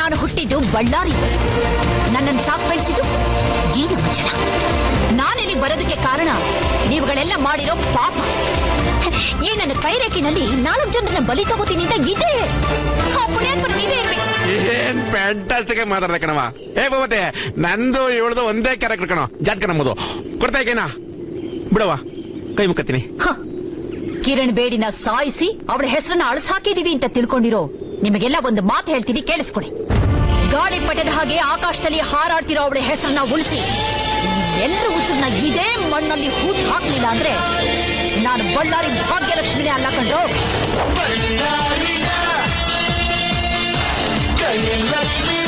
ನಾನು ಹುಟ್ಟಿದ್ದು ಬಳ್ಳಾರಿ, ನನ್ನನ್ನು ಸಾಕು ಬೆಳೆಸಿದ್ದು ಈ ನಮ್ಮ ಜನ. ನಾನಿಲ್ಲಿ ಬರೋದಕ್ಕೆ ಕಾರಣ ನೀವುಗಳೆಲ್ಲ ಮಾಡಿರೋ ಪಾಪ. ಈ ನನ್ನ ಕೈರೇಖಿನಲ್ಲಿ 4 ಜನರನ್ನ ಬಲಿ ತಗೋತೀನಿ ಅಂತ ಇದೇ ಪುಣ್ಯಾತ್ಮರು ನೀವೇ ಇರ್ಬೇಕು. ಏನ್ ಫ್ಯಾಂಟಾಸ್ಟಿಕ್ ಆಗಿ ಮಾತಾಡ್ದೆ ಕಣವ. ಏ ಬಾಬತೆ, ನಂದು ಇವಳ್ದು ಒಂದೇ ಕ್ಯಾರೆಕ್ಟರ್ ಕಣೋ, ಜಾತ್ಕ ನಮ್ಮದು. ಕೊಡ್ತಾ ಇದ್ದೇನಾ ಬಿಡವಾ, ಕೈ ಮುಕ್ಕತ್ತೀನಿ. ಕಿರಣ್ ಬೇಡಿನ ಸಾಯಿಸಿ ಅವಳ ಹೆಸರನ್ನ ಅಳಸ್ ಹಾಕಿದೀವಿ ಅಂತ ತಿಳ್ಕೊಂಡಿರೋ ನಿಮಗೆಲ್ಲ ಒಂದು ಮಾತು ಹೇಳ್ತೀನಿ, ಕೇಳಿಸ್ಕೊಳ್ಳಿ. ಗಾಳಿಪಟದ ಹಾಗೆ ಆಕಾಶದಲ್ಲಿ ಹಾರಾಡ್ತಿರೋ ಅವಳ ಹೆಸರನ್ನ ಉಳಿಸಿ ಎಲ್ಲರೂ ಉಸಿರನ್ನ ಇದೇ ಮಣ್ಣಲ್ಲಿ ಹೂತ್ ಹಾಕ್ಲಿಲ್ಲ ಅಂದ್ರೆ ನಾನು ಬಳ್ಳಾರಿ ಭಾಗ್ಯಲಕ್ಷ್ಮಿನೇ ಅಲ್ಲ ಕಂಡು. ಲಕ್ಷ್ಮಿಯ